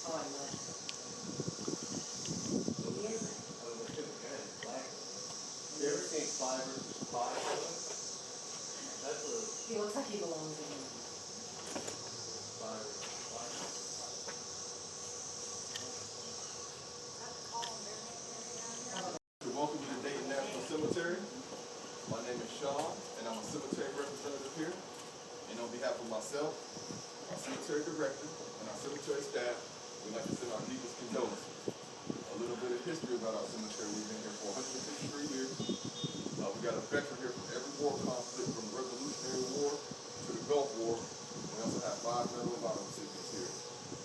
Oh, I know. He isn't. You ever seen 5 versus 5? That's a He looks like he belongs in here. 5 versus 5. Welcome to the Dayton National Cemetery. My name is Sean, and I'm a cemetery representative here. And on behalf of myself, our cemetery director, and our cemetery staff, we'd like to send our deepest condolences. A little bit of history about our cemetery. We've been here for 163 years. We got a veteran here from every war conflict, from the Revolutionary War to the Gulf War. We also have 5 Medal of Honor recipients here.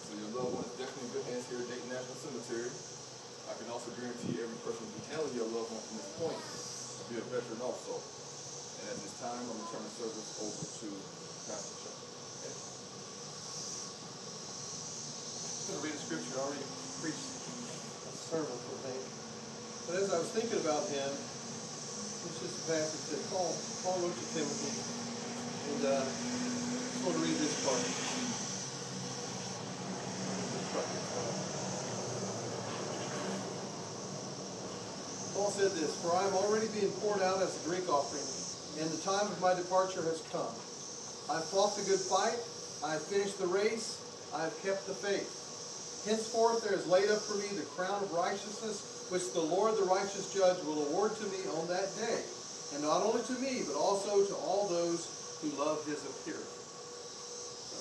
So your loved one is definitely in good hands here at Dayton National Cemetery. I can also guarantee every person who be handling your loved one from this point will be a veteran also. And at this time, I'm going to turn the service over to Pastor Chuck. Okay. I'm going to read a scripture. I already preached a sermon for Hank. But as I was thinking about him, it's just a passage that Paul wrote to Timothy. And I just want to read this part. Paul said this, "For I am already being poured out as a drink offering, and the time of my departure has come. I have fought the good fight, I have finished the race, I have kept the faith. Henceforth there is laid up for me the crown of righteousness, which the Lord the righteous judge will award to me on that day, and not only to me, but also to all those who love his appearing." So,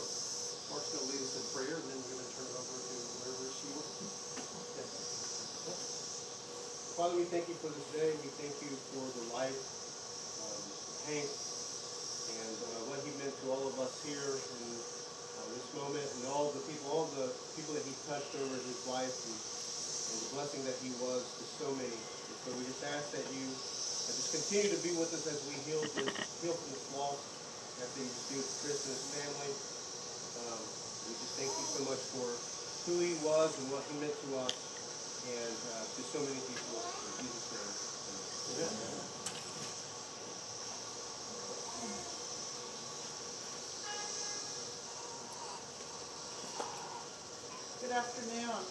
Mark's going to lead us in prayer, and then we're going to turn it over to wherever she wants. Father, we thank you for this day. We thank you for the life of Hank and what he meant to all of us here in this moment, and all the people that he touched over his life, and the blessing that he was to so many. And so we just ask that you just continue to be with us as we heal from this loss. After you just be with Chris and his family. We just thank you so much for who he was and what he meant to us, and to so many people. In Jesus' name. Amen. Good afternoon.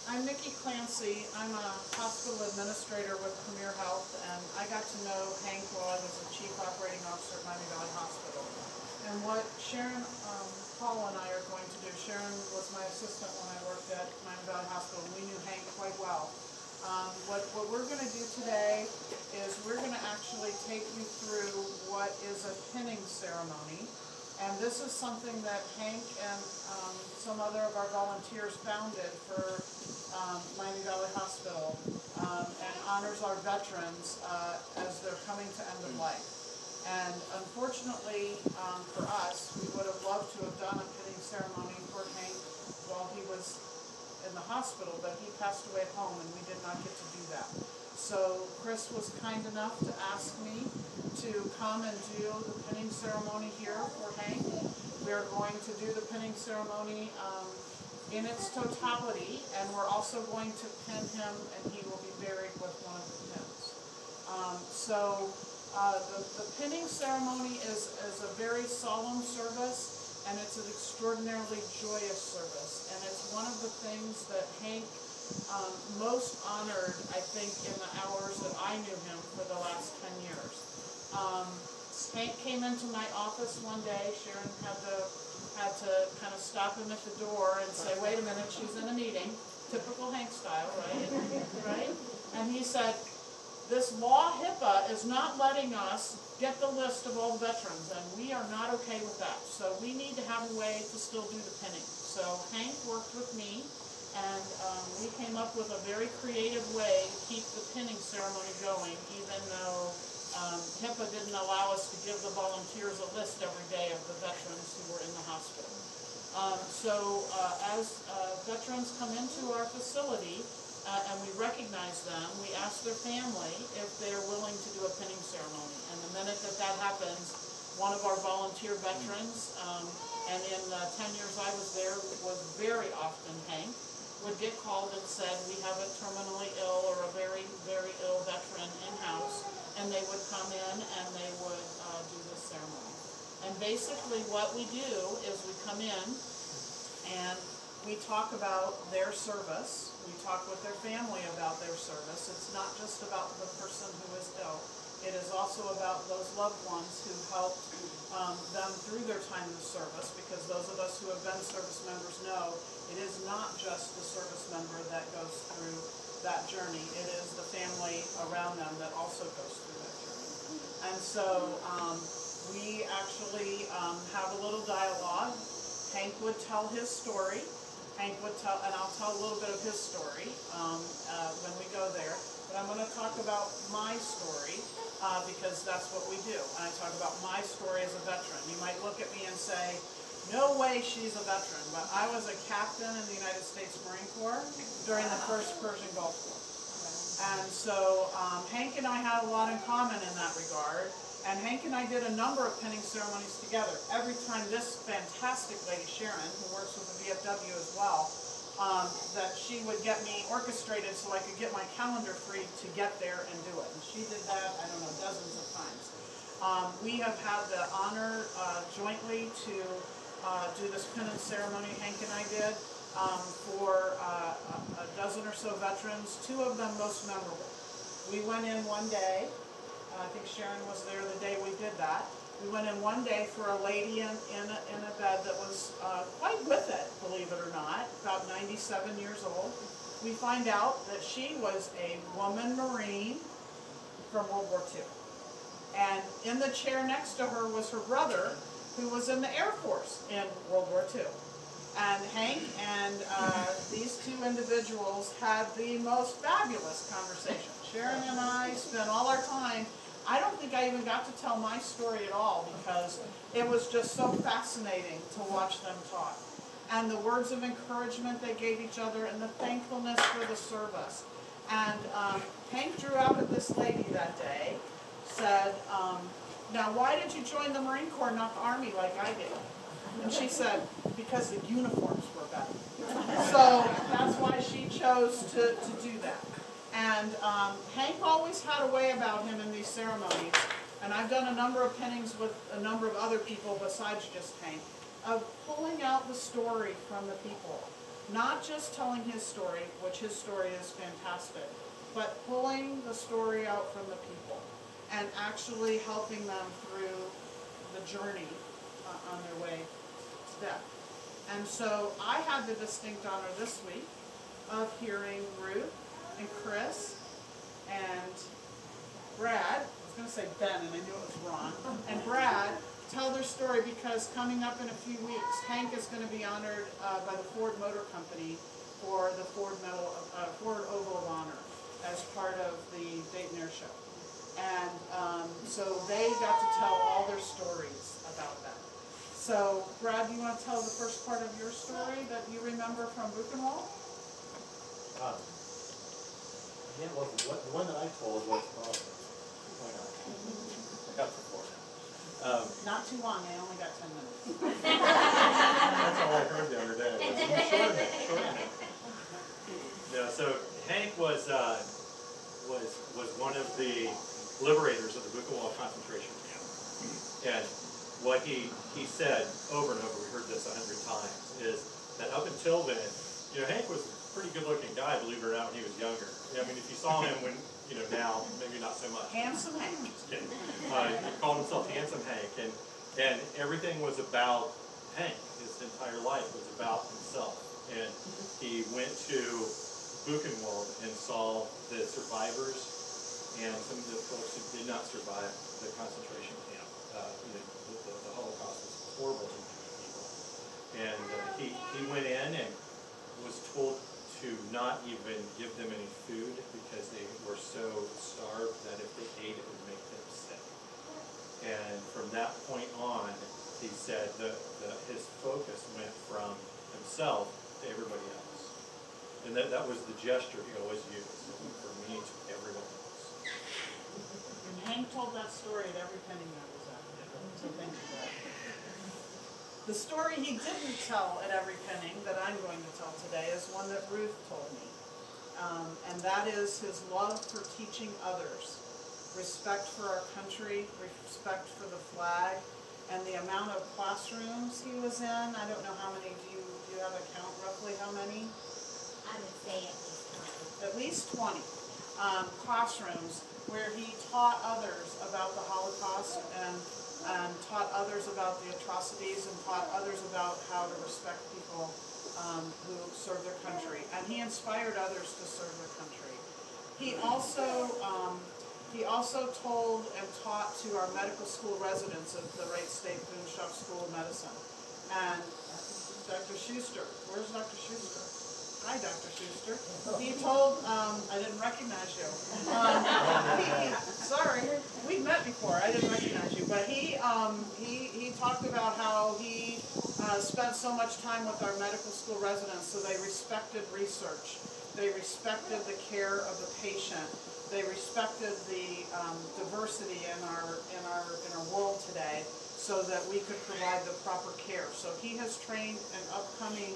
I'm Nikki Clancy. I'm a hospital administrator with Premier Health, and I got to know Hank while I was a chief operating officer at Miami Valley Hospital. And what Sharon, Paul and I are going to do, Sharon was my assistant when I worked at Miami Valley Hospital, and we knew Hank quite well. What we're going to do today is we're going to actually take you through what is a pinning ceremony. And this is something that Hank and some other of our volunteers founded for Miami Valley Hospital, and honors our veterans as they're coming to end of life. And unfortunately for us, we would have loved to have done a pinning ceremony for Hank while he was in the hospital, but he passed away at home and we did not get to do that. So Chris was kind enough to ask me to come and do the pinning ceremony here for Hank. We are going to do the pinning ceremony in its totality, and we're also going to pin him, and he will be buried with one of the pins. The pinning ceremony is a very solemn service, and it's an extraordinarily joyous service, and it's one of the things that Hank most honored, I think, in the hours that I knew him for the last 10 years. Hank came into my office one day. Sharon had to kind of stop him at the door and say, "Wait a minute, she's in a meeting." Typical Hank style, right? Right? And he said, "This law HIPAA is not letting us get the list of all the veterans, and we are not okay with that. So we need to have a way to still do the pinning." So Hank worked with me, and we came up with a very creative way to keep the pinning ceremony going, even though HIPAA didn't allow us to give the volunteers a list every day of the veterans who were in the hospital. As veterans come into our facility and we recognize them, we ask their family if they're willing to do a pinning ceremony. And the minute that happens, one of our volunteer veterans, and in the 10 years I was there, was very often Hank, would get called and said, "We have a terminally ill or a very, very ill veteran in-house," and they would come in and they would do this ceremony. And basically what we do is we come in and we talk about their service. We talk with their family about their service. It's not just about the person who is ill. It is also about those loved ones who helped them through their time of service, because those of us who have been service members know it is not just the service member that goes through that journey. It is the family around them that also goes through that journey. And so we actually have a little dialogue. Hank would tell his story. Hank would tell, and I'll tell a little bit of his story when we go there. But I'm going to talk about my story because that's what we do. And I talk about my story as a veteran. You might look at me and say, no way she's a veteran, but I was a captain in the United States Marine Corps during the first Persian Gulf War. And so Hank and I had a lot in common in that regard. And Hank and I did a number of pinning ceremonies together. Every time this fantastic lady, Sharon, who works with the VFW as well, that she would get me orchestrated so I could get my calendar free to get there and do it. And she did that, I don't know, dozens of times. We have had the honor jointly to do this pinning ceremony Hank and I did for a dozen or so veterans, 2 of them most memorable. We went in one day. I think Sharon was there the day we did that. We went in one day for a lady in a bed that was quite with it, believe it or not, about 97 years old. We find out that she was a woman Marine from World War II. And in the chair next to her was her brother, who was in the Air Force in World War II. And Hank and these 2 individuals had the most fabulous conversation. Sharon and I spent all our time. I don't think I even got to tell my story at all because it was just so fascinating to watch them talk. And the words of encouragement they gave each other and the thankfulness for the service. And Hank drew out at this lady that day, said, now why did you join the Marine Corps, not the Army like I did? And she said, because the uniforms were better. So that's why she chose to do that. And Hank always had a way about him in these ceremonies, and I've done a number of pinnings with a number of other people besides just Hank, of pulling out the story from the people. Not just telling his story, which his story is fantastic, but pulling the story out from the people and actually helping them through the journey on their way to death. And so I had the distinct honor this week of hearing Ruth and Chris and Brad, I was going to say Ben and I knew it was wrong, and Brad tell their story because coming up in a few weeks, Hank is going to be honored by the Ford Motor Company for the Ford Oval of Honor as part of the Dayton Air Show. And so they got to tell all their stories about that. So Brad, do you want to tell the first part of your story that you remember from Buchenwald? Yeah, well, the one that I told was, why not? I got the floor now. Not too long, I only got 10 minutes. That's all I heard the other day. Short. No, so Hank was one of the liberators of the Buchenwald concentration camp. And what he said over and over, we heard this 100 times, is that up until then, Hank was a pretty good-looking guy, believe it or not, when he was younger. I mean, if you saw him when, now, maybe not so much. Handsome Hank. Just kidding. He called himself Handsome Hank, and everything was about Hank. His entire life was about himself. And he went to Buchenwald and saw the survivors and some of the folks who did not survive the concentration camp. The Holocaust was horrible to people. And he went in and was told to not even give them any food because they were so starved that if they ate it would make them sick. And from that point on, he said his focus went from himself to everybody else. And that was the gesture he always used, for me to everyone else. And Hank told that story at every penny that was at. So thank you for that. The story he didn't tell at every penning that I'm going to tell today is one that Ruth told me. And that is his love for teaching others, respect for our country, respect for the flag, and the amount of classrooms he was in. I don't know how many, do you have a count roughly how many? I would say at least 20. At least 20 classrooms where he taught others about the Holocaust and taught others about the atrocities and taught others about how to respect people who serve their country. And he inspired others to serve their country. He also told and taught to our medical school residents at the Wright State Boonshoff School of Medicine. And Dr. Schuster, where's Dr. Schuster? Hi, Dr. Schuster. He told, I didn't recognize you. Sorry, we've met before, I didn't recognize you. But he talked about how he spent so much time with our medical school residents, so they respected research. They respected the care of the patient. They respected the diversity in our world today, so that we could provide the proper care. So he has trained an upcoming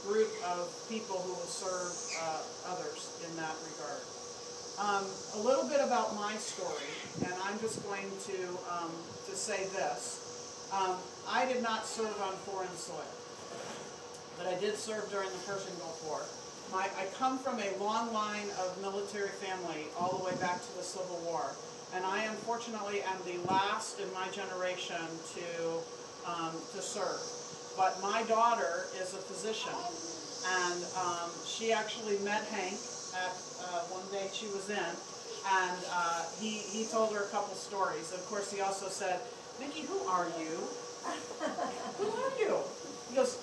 group of people who will serve others in that regard. A little bit about my story, and I'm just going to say this. I did not serve on foreign soil, but I did serve during the Persian Gulf War. I come from a long line of military family all the way back to the Civil War, and I unfortunately am the last in my generation to serve. But my daughter is a physician, and she actually met Hank at one day she was in, and he told her a couple stories. Of course, he also said, "Mickey, who are you? Who are you?" He goes,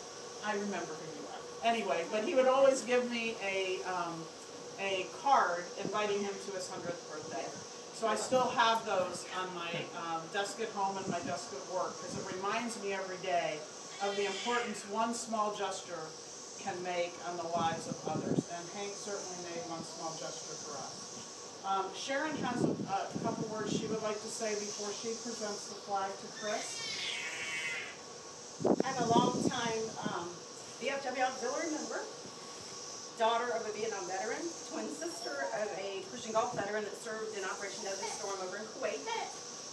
"I remember who you are." Anyway, but he would always give me a card inviting him to his 100th birthday. So I still have those on my desk at home and my desk at work, because it reminds me every day of the importance one small gesture can make on the lives of others. And Hank certainly made one small gesture for us. Sharon has a couple words she would like to say before she presents the flag to Chris. I'm a long-time VFW auxiliary member, daughter of a Vietnam veteran, twin sister of a Persian Gulf veteran that served in Operation Desert Storm over in Kuwait.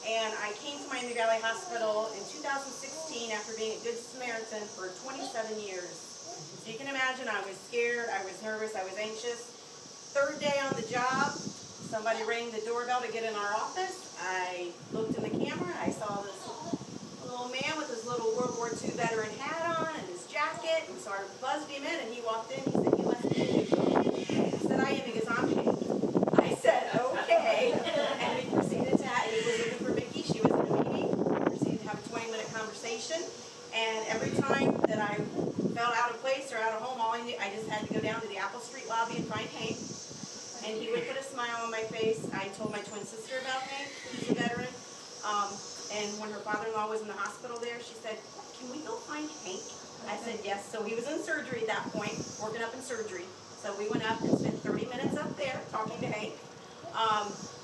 And I came to Miami Valley Hospital in 2016 after being a Good Samaritan for 27 years. So you can imagine I was scared, I was nervous, I was anxious. Third day on the job, somebody rang the doorbell to get in our office. I looked in the camera, I saw this little man with his little World War II veteran hat on and his jacket, and so I buzzed him in, and he walked in. He said, "You must be Hank." I said, "I am, because I'm Hank." I said, "Okay," and we proceeded to have, he was looking for Mickey, she was in a meeting. We proceeded to have a 20-minute conversation, and every time that I felt out of place or out of home, I just had to go down to the Apple Street lobby and find Hank, and he would put a smile on my face. I told my twin sister about Hank, who's a veteran. And when her father-in-law was in the hospital there, she said, "Can we go find Hank?" I said, "Yes." So he was in surgery at that point, working up in surgery. So we went up and spent 30 minutes up there talking to Hank.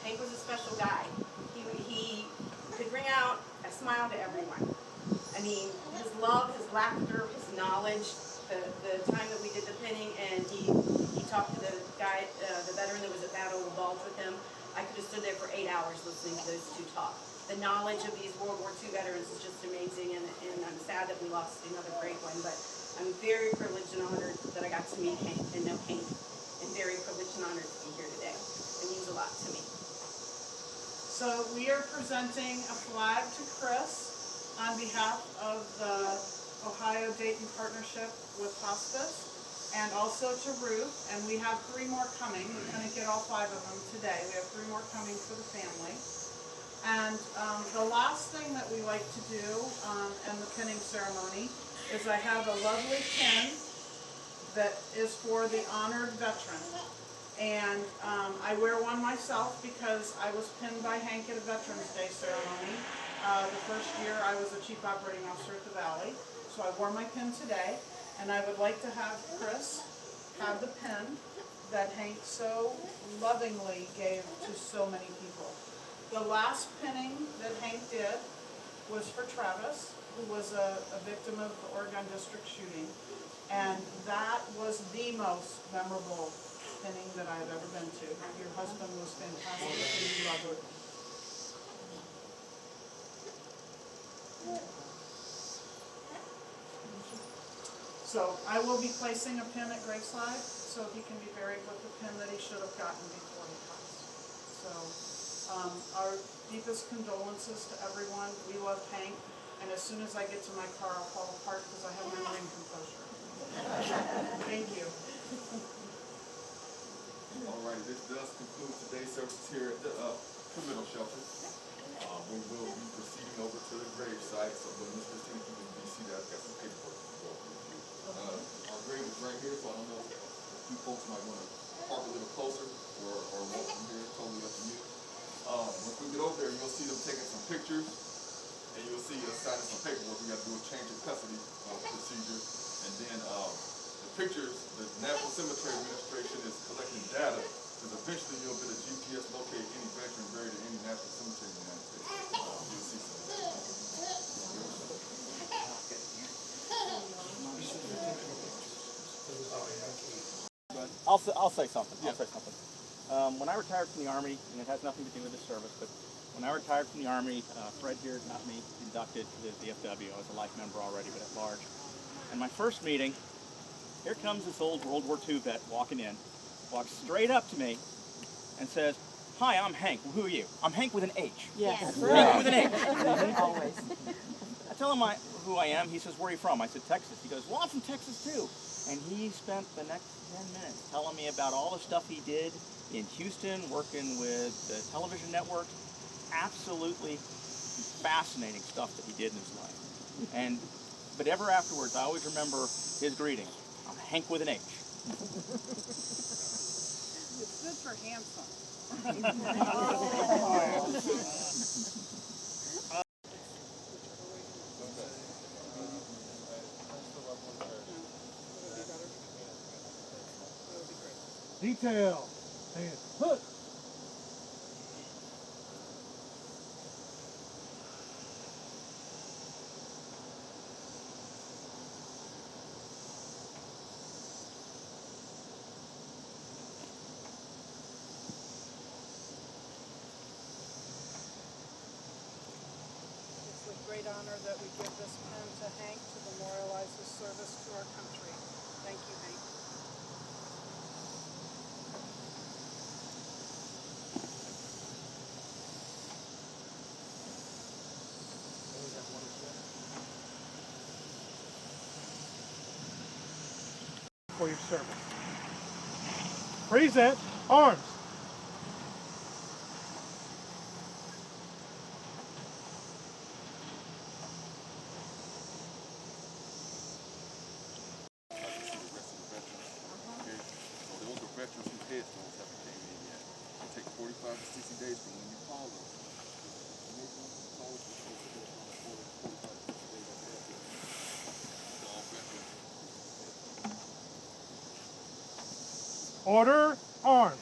Hank was a special guy. He could bring out a smile to everyone. I mean, his love, his laughter, his knowledge, the time that we did the pinning, and he talked to the guy, the veteran that was at Battle of the Bulge with him. I could have stood there for 8 hours listening to those two talk. The knowledge of these World War II veterans is just amazing, and I'm sad that we lost another great one, but I'm very privileged and honored that I got to meet Hank and know Hank, and very privileged and honored to be here today. It means a lot to me. So we are presenting a flag to Chris on behalf of the Ohio-Dayton Partnership with Hospice, and also to Ruth, and we have 3 more coming. We couldn't get all 5 of them today. We have 3 more coming for the family. And the last thing that we like to do in the pinning ceremony is I have a lovely pin that is for the honored veteran. And I wear one myself because I was pinned by Hank at a Veterans Day ceremony. The first year I was a Chief Operating Officer at the Valley. So I wore my pin today. And I would like to have Chris have the pin that Hank so lovingly gave to so many people. The last pinning that Hank did was for Travis, who was a victim of the Oregon District shooting. And that was the most memorable pinning that I've ever been to. Your husband was fantastic, and you loved it. So I will be placing a pin at graveside, so he can be buried with the pin that he should have gotten before he passed. So, our deepest condolences to everyone. We love Hank, and as soon as I get to my car, I'll fall apart because I have my marine composure. Thank you. All right, this does conclude today's service here at the committal shelter. We will be proceeding over to the grave site, so when Ms. Christina can be seated, I've got some paperwork to go over with you. Our grave is right here, so I don't know if you folks might want to park a little closer or walk from here, totally up to you. Once we get over there, you'll see them taking some pictures, and you'll see us signing some paperwork. We got to do a change of custody procedure, and then the pictures, the National Cemetery Administration is collecting data, because eventually you'll be able to GPS locate any veteran buried in any national cemetery in the United States. You'll see some. I'll say something. I'll say something. When I retired from the Army, and it has nothing to do with this service, but when I retired from the Army, Fred here, not me, inducted to the DFW. I was a life member already, but at large. And my first meeting, here comes this old World War II vet walking in, walks straight up to me and says, "Hi, I'm Hank. Well, who are you?" "I'm Hank with an H." Yes. Hank with an H. Always. I tell him who I am. He says, "Where are you from?" I said, "Texas." He goes, "Well, I'm from Texas too." And he spent the next 10 minutes telling me about all the stuff he did in Houston, working with the television network. Absolutely fascinating stuff that he did in his life. But ever afterwards, I always remember his greeting. "I'm Hank with an H." It's good for handsome. Detail and hook. It's with great honor that we give this pen to Hank to memorialize his service to our country. Thank you, Hank. For your service. Present arms. I can see the rest of the veterans. Okay, so those are veterans whose headstones haven't came in yet. It takes 45 to 60 days from when you call them. Order arms.